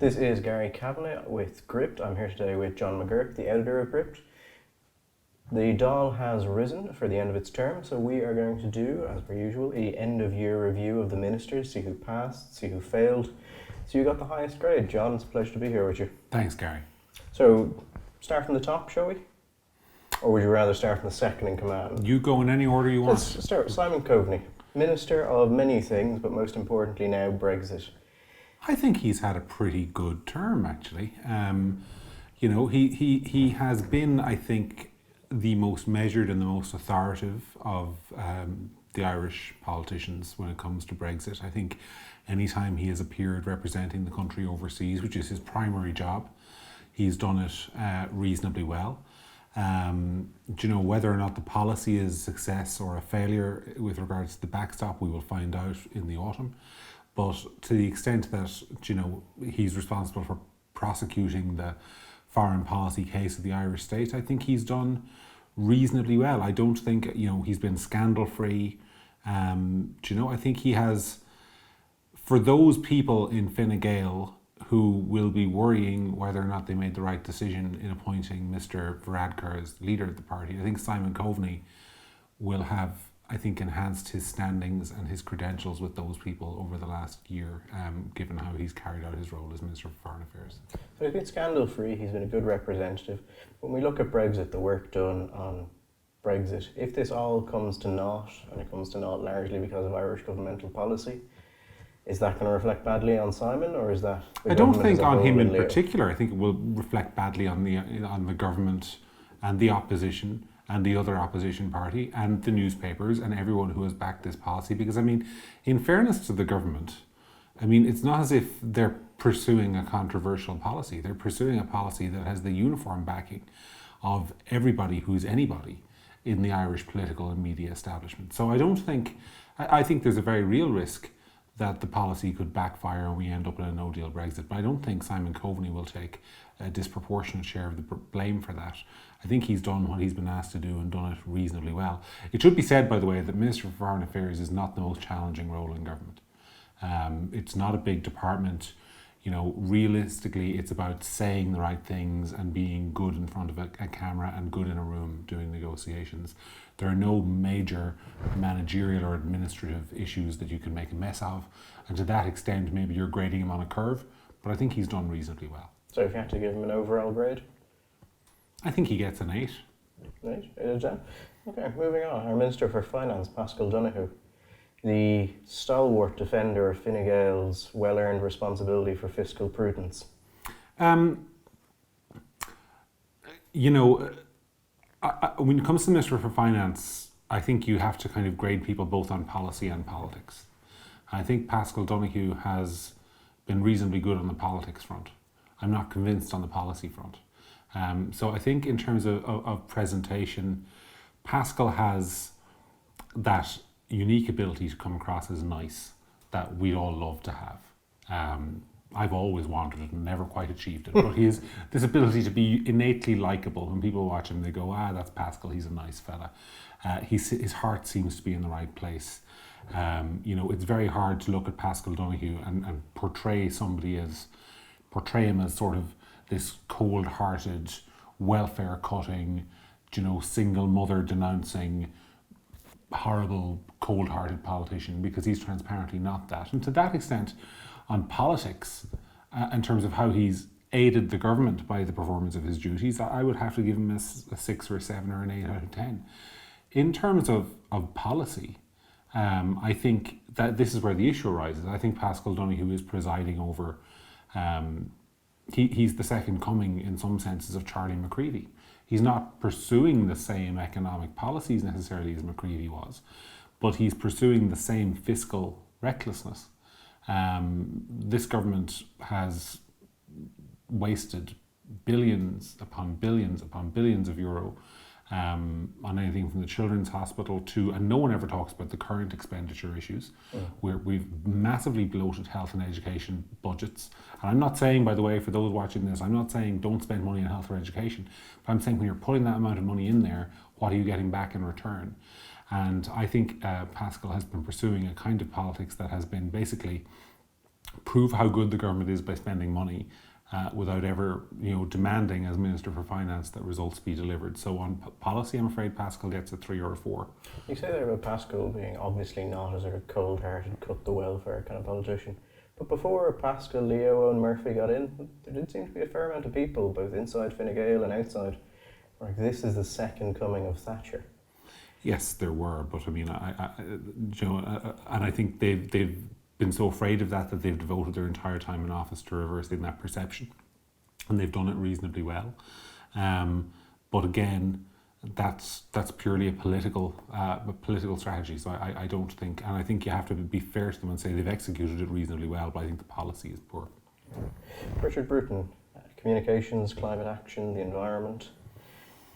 This is Gary Kavanagh with Gript. I'm here today with John McGuirk, the editor of Gript. The doll has risen for the end of its term, so we are going to do, as per usual, a end-of-year review of the ministers, see who passed, see who failed. So you got the highest grade, John. It's a pleasure to be here with you. Thanks, Gary. So, start from the top, shall we? Or would you rather start from the second in command? You go in any order you want. Let's start with Simon Coveney, Minister of many things, but most importantly now Brexit. I think he's had a pretty good term, actually. He has been, I think, the most measured and the most authoritative of the Irish politicians when it comes to Brexit. I think anytime he has appeared representing the country overseas, which is his primary job, he's done it reasonably well. Whether or not the policy is a success or a failure with regards to the backstop, we will find out in the autumn. But to the extent that, he's responsible for prosecuting the foreign policy case of the Irish state, I think he's done reasonably well. I don't think, he's been scandal-free. I think he has, for those people in Fine Gael who will be worrying whether or not they made the right decision in appointing Mr. Varadkar as leader of the party, I think Simon Coveney will have, enhanced his standings and his credentials with those people over the last year, given how he's carried out his role as Minister for Foreign Affairs. So he's been scandal-free, he's been a good representative. When we look at Brexit, the work done on Brexit, if this all comes to naught, and it comes to naught largely because of Irish governmental policy, is that going to reflect badly on Simon, or is that... I don't think on him in particular. I think it will reflect badly on the government and the opposition and the other opposition party and the newspapers and everyone who has backed this policy. Because, in fairness to the government, it's not as if they're pursuing a controversial policy. They're pursuing a policy that has the uniform backing of everybody who's anybody in the Irish political and media establishment. So I think there's a very real risk that the policy could backfire and we end up in a no-deal Brexit. But I don't think Simon Coveney will take a disproportionate share of the blame for that. I think he's done what he's been asked to do and done it reasonably well. It should be said, by the way, that Minister for Foreign Affairs is not the most challenging role in government. It's not a big department. Realistically, it's about saying the right things and being good in front of a camera and good in a room doing negotiations. There are no major managerial or administrative issues that you can make a mess of. And to that extent, maybe you're grading him on a curve, but I think he's done reasonably well. So if you had to give him an overall grade? I think he gets an 8. 8 out of 10. Okay, moving on. Our Minister for Finance, Paschal Donohoe, the stalwart defender of Fine Gael's well-earned responsibility for fiscal prudence. When it comes to Minister for Finance, I think you have to kind of grade people both on policy and politics. I think Paschal Donohoe has been reasonably good on the politics front. I'm not convinced on the policy front. So I think in terms of presentation, Paschal has that unique ability to come across as nice that we'd all love to have. I've always wanted it and never quite achieved it, but he has this ability to be innately likable. When people watch him, they go, that's Paschal, he's a nice fella. His heart seems to be in the right place. It's very hard to look at Paschal Donohoe and portray him as sort of this cold-hearted, welfare-cutting, single mother denouncing, horrible, cold-hearted politician, because he's transparently not that. And to that extent, on politics, in terms of how he's aided the government by the performance of his duties, I would have to give him a 6 or a 7 or an 8 out of 10. In terms of policy, I think that this is where the issue arises. I think Paschal Donohoe is presiding over... He's the second coming, in some senses, of Charlie McCreevy. He's not pursuing the same economic policies necessarily as McCreevy was, but he's pursuing the same fiscal recklessness. This government has wasted billions upon billions upon billions of euro on anything from the Children's Hospital to, and no one ever talks about the current expenditure issues, where we've massively bloated health and education budgets. And I'm not saying, by the way, for those watching this, I'm not saying don't spend money on health or education, but I'm saying when you're putting that amount of money in there, what are you getting back in return? And I think Paschal has been pursuing a kind of politics that has been basically prove how good the government is by spending money without ever, demanding as Minister for Finance that results be delivered. So on policy, I'm afraid Pascal gets a 3 or a 4. You say there about Pascal being obviously not a sort of cold-hearted, cut-the-welfare kind of politician. But before Pascal, Leo and Murphy got in, there did seem to be a fair amount of people, both inside Fine Gael and outside, like this is the second coming of Thatcher. Yes, there were, but I mean, and I think they've been so afraid of that they've devoted their entire time in office to reversing that perception, and they've done it reasonably well. But again, that's purely a political strategy. So I don't think, and I think you have to be fair to them and say they've executed it reasonably well, but I think the policy is poor. Richard Bruton, communications, climate action, the environment.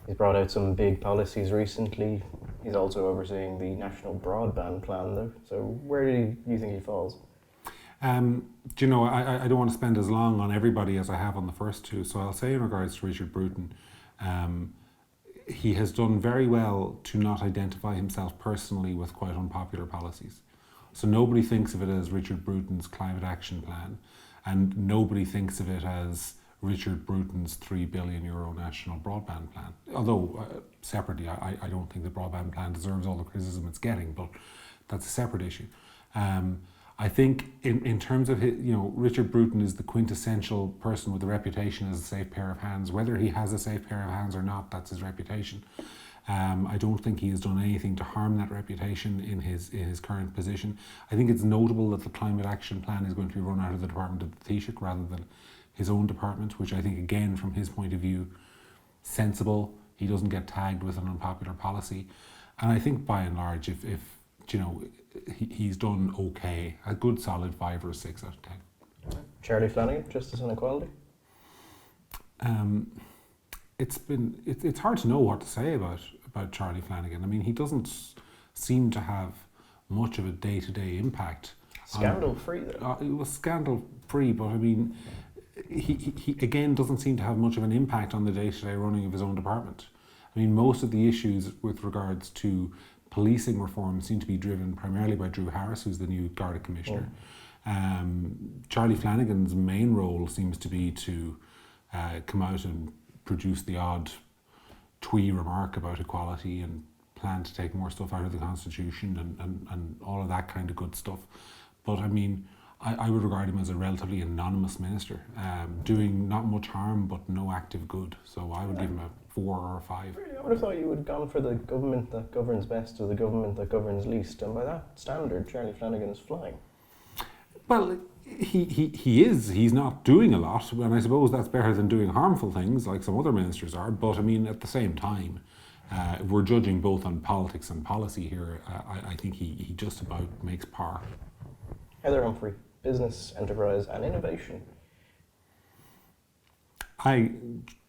He's brought out some big policies recently. He's also overseeing the national broadband plan, though. So where do you think he falls? I don't want to spend as long on everybody as I have on the first two. So I'll say in regards to Richard Bruton, he has done very well to not identify himself personally with quite unpopular policies. So nobody thinks of it as Richard Bruton's climate action plan, and nobody thinks of it as Richard Bruton's €3 billion national broadband plan. Although, separately, I don't think the broadband plan deserves all the criticism it's getting, but that's a separate issue. I think in terms of Richard Bruton is the quintessential person with a reputation as a safe pair of hands. Whether he has a safe pair of hands or not, that's his reputation. I don't think he has done anything to harm that reputation in his current position. I think it's notable that the climate action plan is going to be run out of the Department of the Taoiseach rather than his own department, which I think, again, from his point of view, sensible. He doesn't get tagged with an unpopular policy. And I think by and large, if he's done okay, a good solid 5 or 6 out of 10. Charlie Flanagan, Justice and Equality? It's hard to know what to say about Charlie Flanagan. I mean, he doesn't seem to have much of a day-to-day impact. Scandal-free, though. It was scandal-free, but I mean, he again doesn't seem to have much of an impact on the day-to-day running of his own department. I mean, most of the issues with regards to policing reform seem to be driven primarily by Drew Harris, who's the new Garda Commissioner. Charlie Flanagan's main role seems to be to come out and produce the odd twee remark about equality and plan to take more stuff out of the Constitution and all of that kind of good stuff. But I mean, I would regard him as a relatively anonymous minister, doing not much harm but no active good. So I would give him a 4 or a 5. Really? I would have thought you would have gone for the government that governs best or the government that governs least, and by that standard, Charlie Flanagan is flying. Well, he is. He's not doing a lot, and I suppose that's better than doing harmful things like some other ministers are. But I mean, at the same time, if we're judging both on politics and policy here, I think he just about makes par. Heather Humphrey, business, enterprise and innovation. I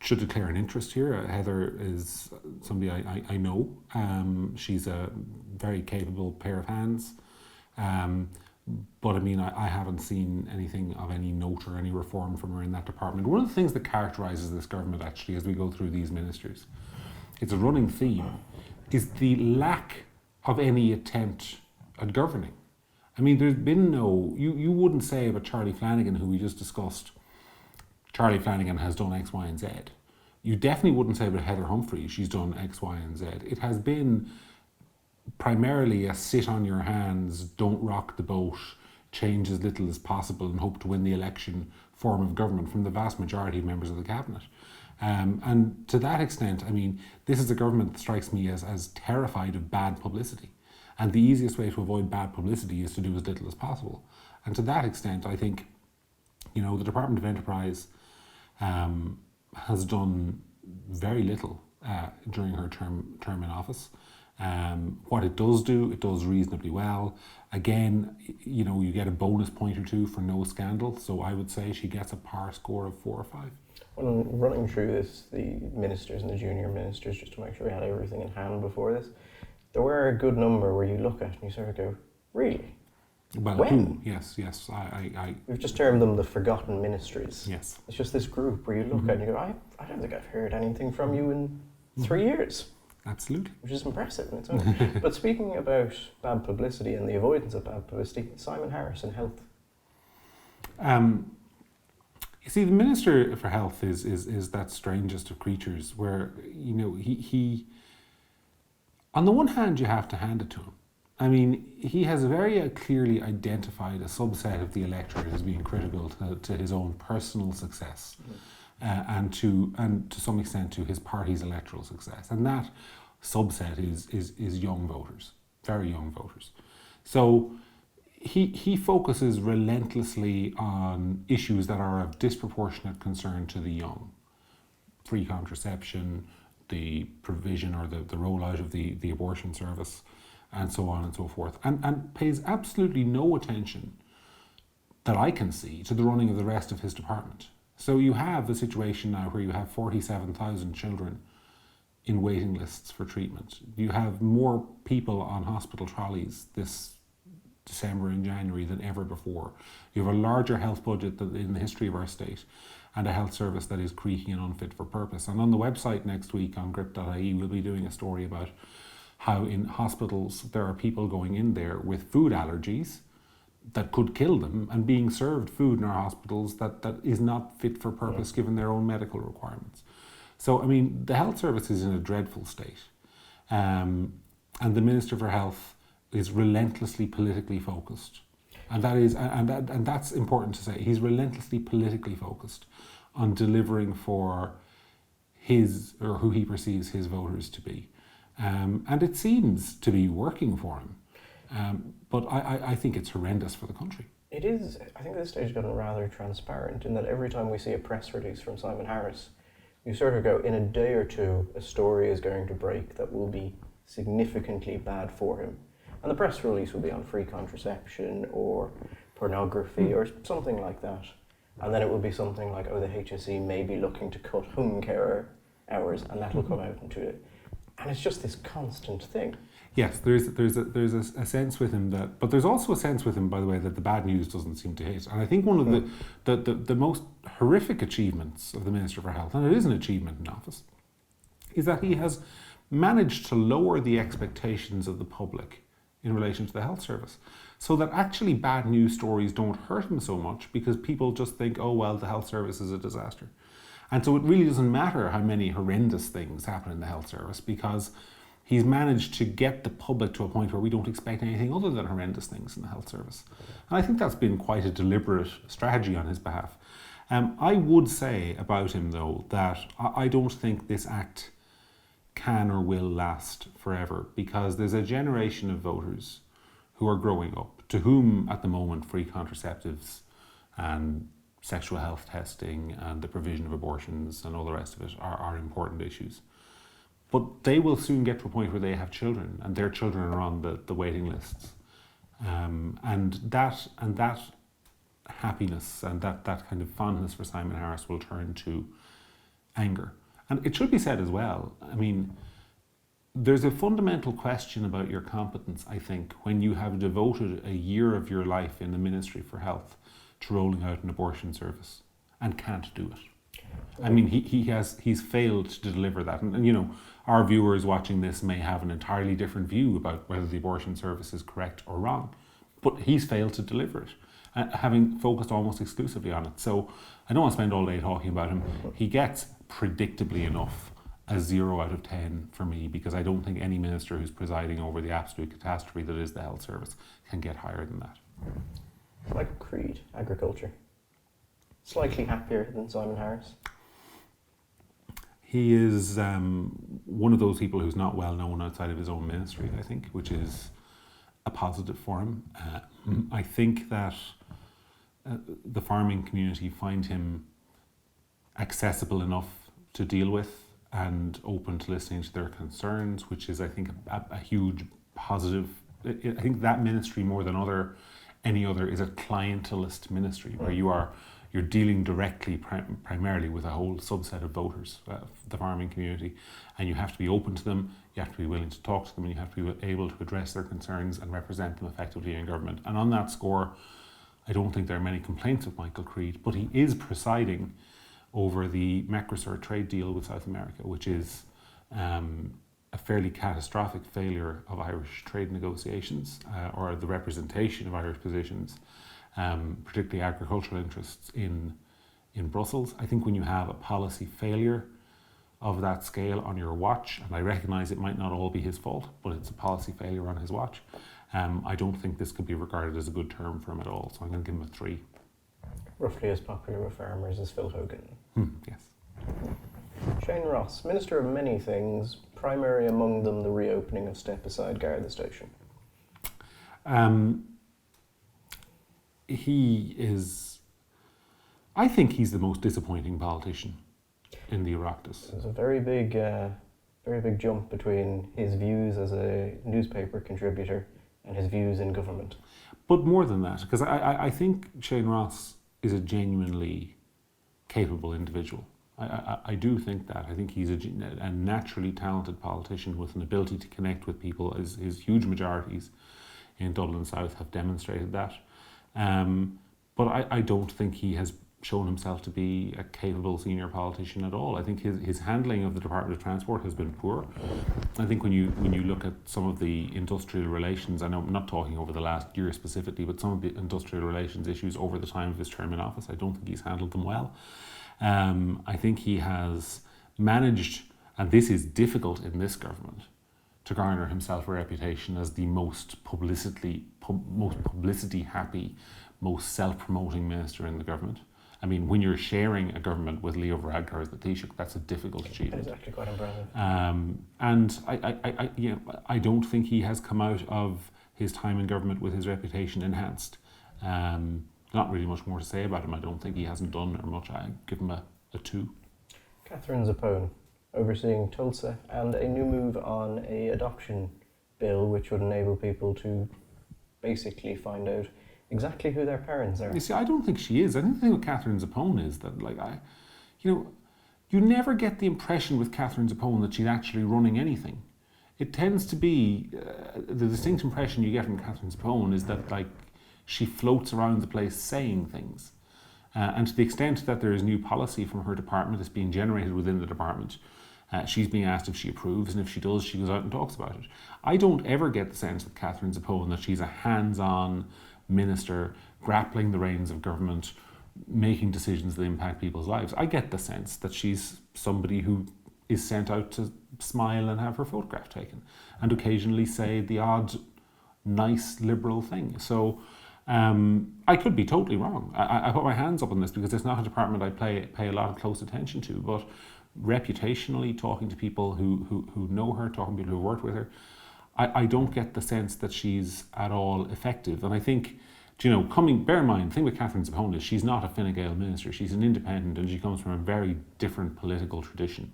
should declare an interest here. Heather is somebody I know. She's a very capable pair of hands. But I mean, I haven't seen anything of any note or any reform from her in that department. One of the things that characterises this government, actually, as we go through these ministers, it's a running theme, is the lack of any attempt at governing. I mean, there's been no, you wouldn't say about Charlie Flanagan, who we just discussed, Charlie Flanagan has done X, Y, and Z. You definitely wouldn't say about Heather Humphrey, she's done X, Y, and Z. It has been primarily a sit on your hands, don't rock the boat, change as little as possible and hope to win the election form of government from the vast majority of members of the cabinet. And to that extent, I mean, this is a government that strikes me as terrified of bad publicity. And the easiest way to avoid bad publicity is to do as little as possible. And to that extent, I think, the Department of Enterprise has done very little during her term in office. What it does do, it does reasonably well. Again, you get a bonus point or 2 for no scandal. So I would say she gets a par score of 4 or 5. When running through this, the ministers and the junior ministers, just to make sure we had everything in hand before this, there were a good number where you look at and you sort of go, really? Well, when? Yes. We've just termed them the forgotten ministries. Yes. It's just this group where you look at and you go, I don't think I've heard anything from you in 3 years. Absolutely. Which is impressive in its own. But speaking about bad publicity and the avoidance of bad publicity, Simon Harris and health. You see, the Minister for Health is that strangest of creatures where, he on the one hand, you have to hand it to him. I mean, he has very clearly identified a subset of the electorate as being critical to his own personal success, and to some extent to his party's electoral success. And that subset is young voters, very young voters. So he focuses relentlessly on issues that are of disproportionate concern to the young. Free contraception, the provision or the rollout of the abortion service, and so on and so forth, and pays absolutely no attention that I can see to the running of the rest of his department. So you have a situation now where you have 47,000 children in waiting lists for treatment. You have more people on hospital trolleys this December and January than ever before. You have a larger health budget than in the history of our state, and a health service that is creaky and unfit for purpose. And on the website next week on Gript.ie, we'll be doing a story about how in hospitals there are people going in there with food allergies that could kill them and being served food in our hospitals that is not fit for purpose given their own medical requirements. So, I mean, the health service is in a dreadful state. And the Minister for Health is relentlessly politically focused. And that's important to say. He's relentlessly politically focused on delivering for his, or who he perceives his voters to be. And it seems to be working for him. But I think it's horrendous for the country. It is. I think this stage has gotten rather transparent in that every time we see a press release from Simon Harris, you sort of go, in a day or two, a story is going to break that will be significantly bad for him. And the press release will be on free contraception or pornography or something like that. And then it will be something like, oh, the HSE may be looking to cut home care hours, and that'll come out into it. And it's just this constant thing. Yes, there's a sense with him that, but there's also a sense with him, by the way, that the bad news doesn't seem to hit. And I think one of the most horrific achievements of the Minister for Health, and it is an achievement in office, is that he has managed to lower the expectations of the public in relation to the health service, so that actually bad news stories don't hurt him so much because people just think, oh well, the health service is a disaster. And so it really doesn't matter how many horrendous things happen in the health service, because he's managed to get the public to a point where we don't expect anything other than horrendous things in the health service. And I think that's been quite a deliberate strategy on his behalf. I would say about him, though, that I don't think this act can or will last forever, because there's a generation of voters who are growing up to whom at the moment free contraceptives and sexual health testing and the provision of abortions and all the rest of it are important issues. But they will soon get to a point where they have children, and their children are on the waiting lists. And that happiness and that kind of fondness for Simon Harris will turn to anger. And it should be said as well, I mean, there's a fundamental question about your competence, I think, when you have devoted a year of your life in the Ministry for Health to rolling out an abortion service and can't do it. I mean, he's failed to deliver that. And you know, our viewers watching this may have an entirely different view about whether the abortion service is correct or wrong, but he's failed to deliver it, having focused almost exclusively on it. So I don't want to spend all day talking about him. He gets predictably enough a 0 out of 10 for me, because I don't think any minister who's presiding over the absolute catastrophe that is the health service can get higher than that. Like Creed, agriculture. Slightly happier than Simon Harris. He is one of those people who's not well known outside of his own ministry, I think, which is a positive for him. I think that the farming community find him accessible enough to deal with and open to listening to their concerns, which is, I think, a huge positive. I think that ministry, more than any other, is a clientelist ministry where you're dealing directly primarily with a whole subset of voters, the farming community, and you have to be open to them, you have to be willing to talk to them, and you have to be able to address their concerns and represent them effectively in government. And on that score, I don't think there are many complaints of Michael Creed, but he is presiding over the Mercosur trade deal with South America, which is a fairly catastrophic failure of Irish trade negotiations, or the representation of Irish positions particularly agricultural interests in Brussels. I think when you have a policy failure of that scale on your watch, and I recognise it might not all be his fault, but it's a policy failure on his watch, I don't think this could be regarded as a good term for him at all, so I'm going to give him a 3. Roughly as popular with farmers as Phil Hogan. Yes. Shane Ross, Minister of many things, primary among them the reopening of Step Aside Garda Station. I think he's the most disappointing politician in the Oireachtas. There's a very big jump between his views as a newspaper contributor and his views in government. But more than that, because I think Shane Ross is a genuinely capable individual. I do think that. I think he's a naturally talented politician with an ability to connect with people. His huge majorities in Dublin South have demonstrated that. But I don't think he has shown himself to be a capable senior politician at all. I think his handling of the Department of Transport has been poor. I think when you look at some of the industrial relations, I know I'm not talking over the last year specifically, but some of the industrial relations issues over the time of his term in office, I don't think he's handled them well. I think he has managed, and this is difficult in this government, to garner himself a reputation as the most publicity happy, most self-promoting minister in the government. I mean, when you're sharing a government with Leo Varadkar as the Taoiseach, that's a difficult achievement. That is actually quite impressive. And I don't think he has come out of his time in government with his reputation enhanced. Not really much more to say about him. I don't think he hasn't done or much. I give him a 2. Catherine Zappone, overseeing Tulsa and a new move on a adoption bill which would enable people to basically find out exactly who their parents are. You see, I don't think she is. I think the thing with Catherine Zappone is that, you never get the impression with Catherine Zappone that she's actually running anything. It tends to be, the distinct impression you get from Catherine Zappone is that, she floats around the place saying things. And to the extent that there is new policy from her department that's being generated within the department, she's being asked if she approves, and if she does, she goes out and talks about it. I don't ever get the sense with Catherine Zappone that she's a hands-on minister grappling the reins of government, making decisions that impact people's lives. I get the sense that she's somebody who is sent out to smile and have her photograph taken, and occasionally say the odd nice liberal thing. So I could be totally wrong. I put my hands up on this because it's not a department I pay a lot of close attention to, but reputationally, talking to people who know her, talking to people who worked with her, I don't get the sense that she's at all effective. And I think, bear in mind, the thing with Catherine Zappone is she's not a Fine Gael minister. She's an independent, and she comes from a very different political tradition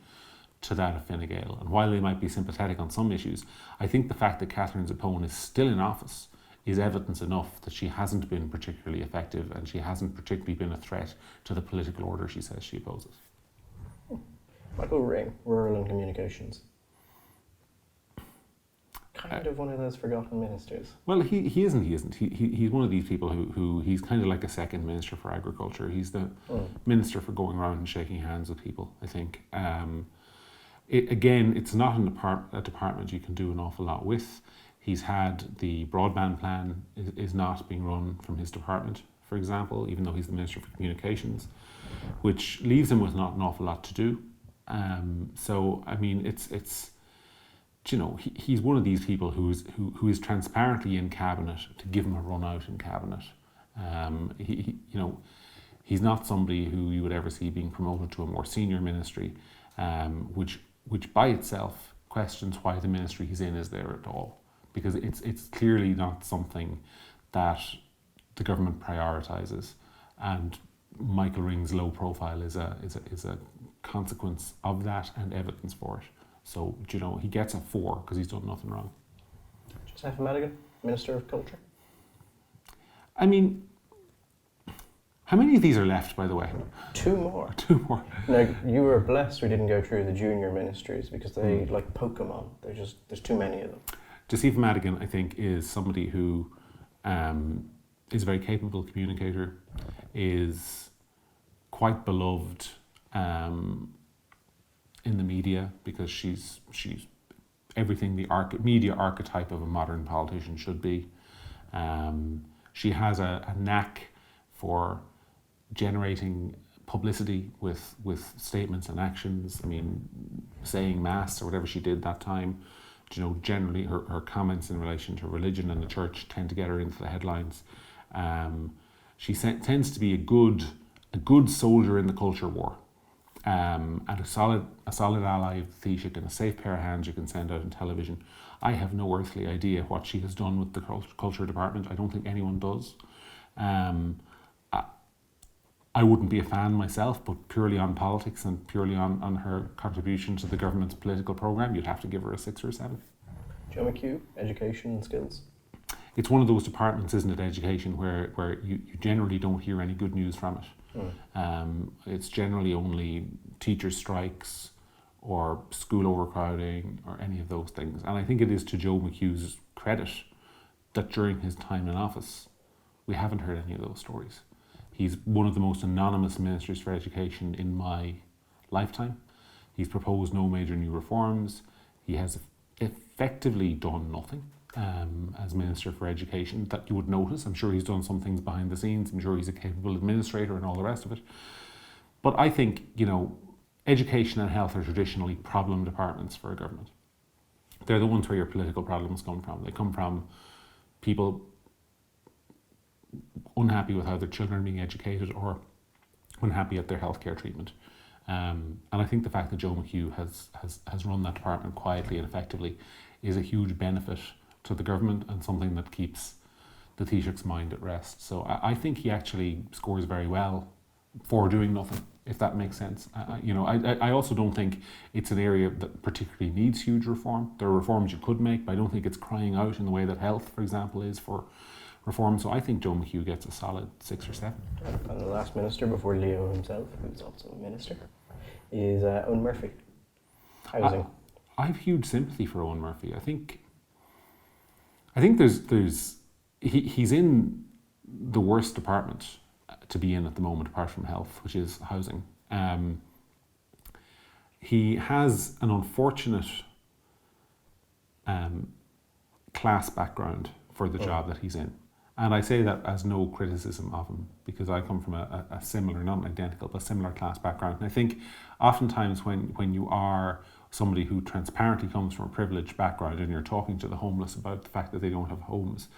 to that of Fine Gael. And while they might be sympathetic on some issues, I think the fact that Catherine Zappone is still in office is evidence enough that she hasn't been particularly effective, and she hasn't particularly been a threat to the political order she says she opposes. Michael Ring, Rural and Communications. Kind of one of those forgotten ministers. Well, he isn't. He's one of these people who he's kind of like a second minister for agriculture. He's the minister for going around and shaking hands with people, I think. It's not a department you can do an awful lot with. He's had the broadband plan is not being run from his department, for example, even though he's the Minister for Communications, which leaves him with not an awful lot to do. So, I mean, he's one of these people who is transparently in cabinet to give him a run out in cabinet. He's not somebody who you would ever see being promoted to a more senior ministry, which by itself questions why the ministry he's in is there at all, because it's clearly not something that the government prioritises, and Michael Ring's low profile is a consequence of that and evidence for it. So, he gets a 4 because he's done nothing wrong. Joseph Madigan, Minister of Culture. I mean, how many of these are left, by the way? 2 more. 2 more. Now, you were blessed we didn't go through the junior ministries because they, like Pokemon, there's too many of them. Joseph Madigan, I think, is somebody who is a very capable communicator, is quite beloved in the media because she's everything the media archetype of a modern politician should be. She has a knack for generating publicity with statements and actions. I mean, saying mass or whatever she did that time, generally her comments in relation to religion and the church tend to get her into the headlines. She tends to be a good soldier in the culture war, and a solid ally of the Taoiseach and a safe pair of hands you can send out on television. I have no earthly idea what she has done with the culture department. I don't think anyone does. I wouldn't be a fan myself, but purely on politics and purely on her contribution to the government's political programme, you'd have to give her a 6 or 7. John McHugh, education and skills. It's one of those departments, isn't it, education, where you generally don't hear any good news from it. It's generally only teacher strikes or school overcrowding or any of those things. And I think it is to Joe McHugh's credit that during his time in office, we haven't heard any of those stories. He's one of the most anonymous ministers for education in my lifetime. He's proposed no major new reforms. He has effectively done nothing as Minister for Education that you would notice. I'm sure he's done some things behind the scenes. I'm sure he's a capable administrator and all the rest of it. But I think, education and health are traditionally problem departments for a government. They're the ones where your political problems come from. They come from people unhappy with how their children are being educated or unhappy at their healthcare treatment. And I think the fact that Joe McHugh has run that department quietly and effectively is a huge benefit to the government and something that keeps the Taoiseach's mind at rest. So I think he actually scores very well for doing nothing, if that makes sense. I also don't think it's an area that particularly needs huge reform. There are reforms you could make, but I don't think it's crying out in the way that health, for example, is for reform. So I think Joe McHugh gets a solid 6 or 7. And the last minister before Leo himself, who's also a minister, is Owen Murphy. Housing. I have huge sympathy for Owen Murphy. I think he's in the worst department to be in at the moment, apart from health, which is housing. He has an unfortunate class background for the job that he's in. And I say that as no criticism of him, because I come from a similar, not identical, but similar class background. And I think oftentimes when you are somebody who transparently comes from a privileged background and you're talking to the homeless about the fact that they don't have homes,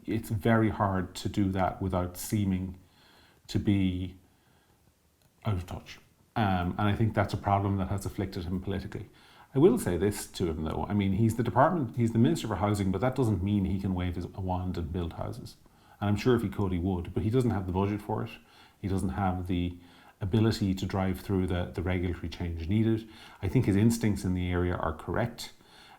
it's very hard to do that without seeming to be out of touch. And I think that's a problem that has afflicted him politically. I will say this to him though, I mean, he's the Minister for Housing, but that doesn't mean he can wave his wand and build houses. And I'm sure if he could, he would, but he doesn't have the budget for it. He doesn't have the ability to drive through the regulatory change needed. I think his instincts in the area are correct.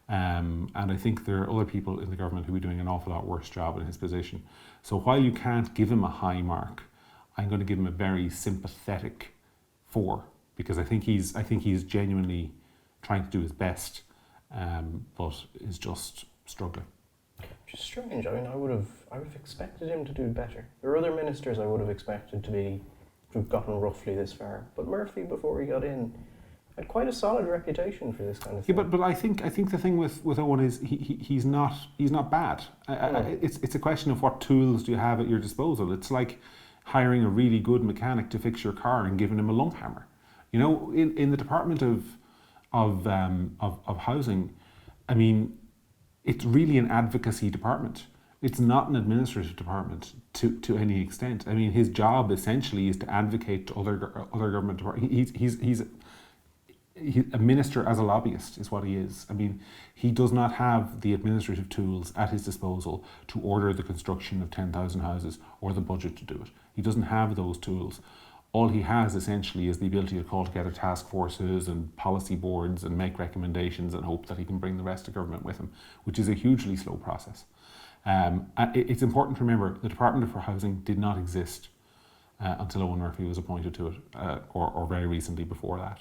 And I think there are other people in the government who are doing an awful lot worse job in his position. So while you can't give him a high mark, I'm going to give him a very sympathetic 4, because I think he's genuinely trying to do his best, but is just struggling. Which is strange. I mean, I would have expected him to do better. There are other ministers I would have expected to have gotten roughly this far, but Murphy, before he got in, had quite a solid reputation for this kind of thing. Yeah, but I think the thing with Owen is he's not bad. It's a question of what tools do you have at your disposal. It's like hiring a really good mechanic to fix your car and giving him a lump hammer. In the Department of Housing, I mean, it's really an advocacy department. It's not an administrative department to any extent. I mean, his job essentially is to advocate to other government departments. He's a minister as a lobbyist is what he is. I mean, he does not have the administrative tools at his disposal to order the construction of 10,000 houses or the budget to do it. He doesn't have those tools. All he has essentially is the ability to call together task forces and policy boards and make recommendations and hope that he can bring the rest of government with him, which is a hugely slow process. It's important to remember the Department for Housing did not exist until Owen Murphy was appointed to it, or very recently before that.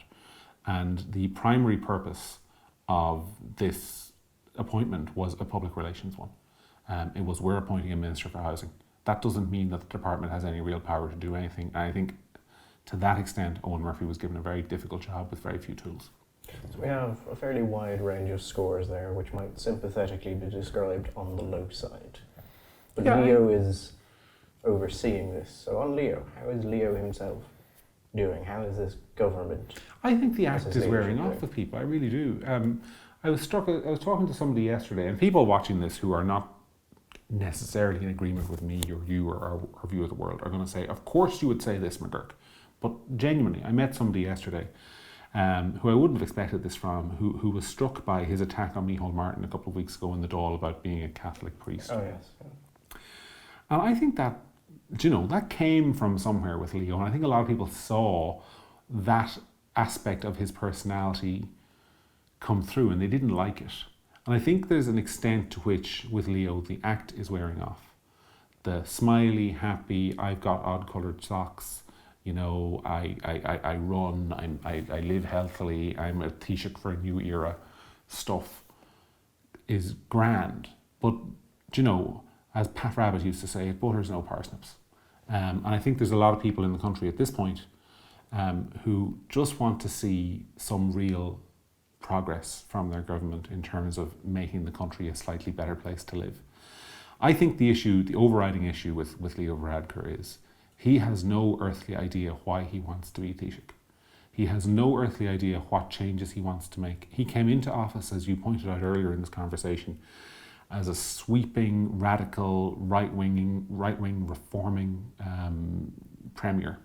And the primary purpose of this appointment was a public relations one. It was, we're appointing a Minister for Housing. That doesn't mean that the department has any real power to do anything. And I think to that extent, Owen Murphy was given a very difficult job with very few tools. So we have a fairly wide range of scores there, which might sympathetically be described on the low side. But yeah, Leo is overseeing this. So on Leo, how is Leo himself doing? How is this government? I think the act This is is wearing leadership off with people. I really do. I was talking to somebody yesterday, and people watching this who are not necessarily in agreement with me or you or our view of the world are going to say, of course you would say this, McGuirk. But genuinely, I met somebody yesterday who I wouldn't have expected this from, who was struck by his attack on Micheál Martin a couple of weeks ago in the Dáil about being a Catholic priest. Oh, yes. And I think that, that came from somewhere with Leo. And I think a lot of people saw that aspect of his personality come through and they didn't like it. And I think there's an extent to which, with Leo, the act is wearing off. The smiley, happy, I've got odd-coloured socks, I run, I live healthily, I'm a Taoiseach for a new era stuff is grand. But, as Pat Rabbit used to say, it butters no parsnips. And I think there's a lot of people in the country at this point who just want to see some real progress from their government in terms of making the country a slightly better place to live. I think the overriding issue with Leo Varadkar is he has no earthly idea why he wants to be Taoiseach. He has no earthly idea what changes he wants to make. He came into office, as you pointed out earlier in this conversation, as a sweeping, radical, right-wing reforming premier.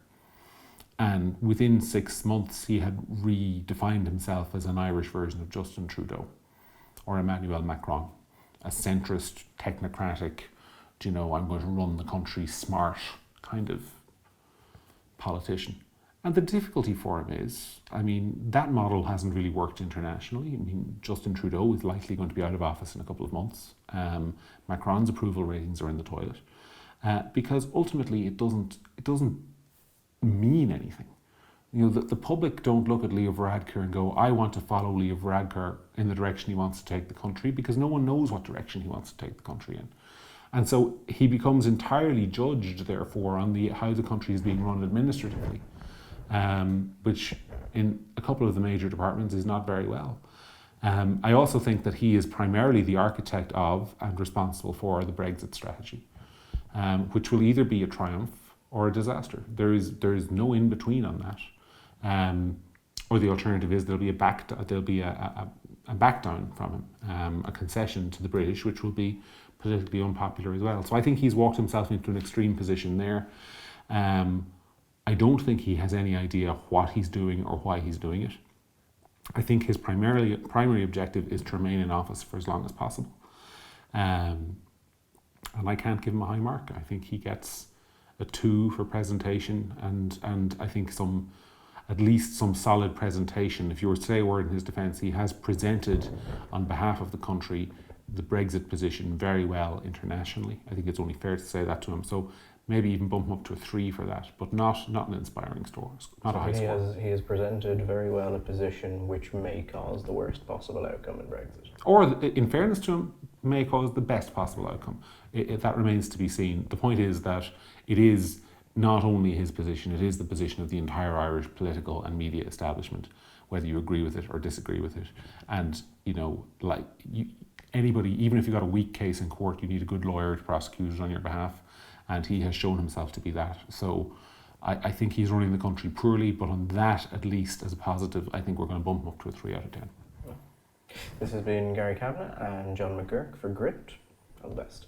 And within 6 months, he had redefined himself as an Irish version of Justin Trudeau or Emmanuel Macron, a centrist, technocratic, I'm going to run the country smart kind of politician. And the difficulty for him is, that model hasn't really worked internationally. Justin Trudeau is likely going to be out of office in a couple of months. Macron's approval ratings are in the toilet because ultimately it doesn't mean anything. The public don't look at Leo Varadkar and go, I want to follow Leo Varadkar in the direction he wants to take the country, because no one knows what direction he wants to take the country in. And so he becomes entirely judged, therefore, on how the country is being run administratively, which in a couple of the major departments is not very well. I also think that he is primarily the architect of and responsible for the Brexit strategy, which will either be a triumph or a disaster. There is no in between on that. Or the alternative is there'll be a back down from him, a concession to the British, which will be politically unpopular as well. So I think he's walked himself into an extreme position there. I don't think he has any idea what he's doing or why he's doing it. I think his primary objective is to remain in office for as long as possible. And I can't give him a high mark. I think he gets a 2 for presentation and I think at least some solid presentation. If you were to say a word in his defence, he has presented on behalf of the country the Brexit position very well internationally. I think it's only fair to say that to him. So maybe even bump him up to a 3 for that, but not an inspiring score, not a high score. He has presented very well a position which may cause the worst possible outcome in Brexit. Or, in fairness to him, may cause the best possible outcome. That remains to be seen. The point is that it is not only his position, it is the position of the entire Irish political and media establishment, whether you agree with it or disagree with it. And, anybody, even if you've got a weak case in court, you need a good lawyer to prosecute it on your behalf. And he has shown himself to be that. So I think he's running the country poorly, but on that, at least as a positive, I think we're going to bump him up to a 3 out of 10. This has been Gary Kavanagh and John McGuirk for Gript. All the best.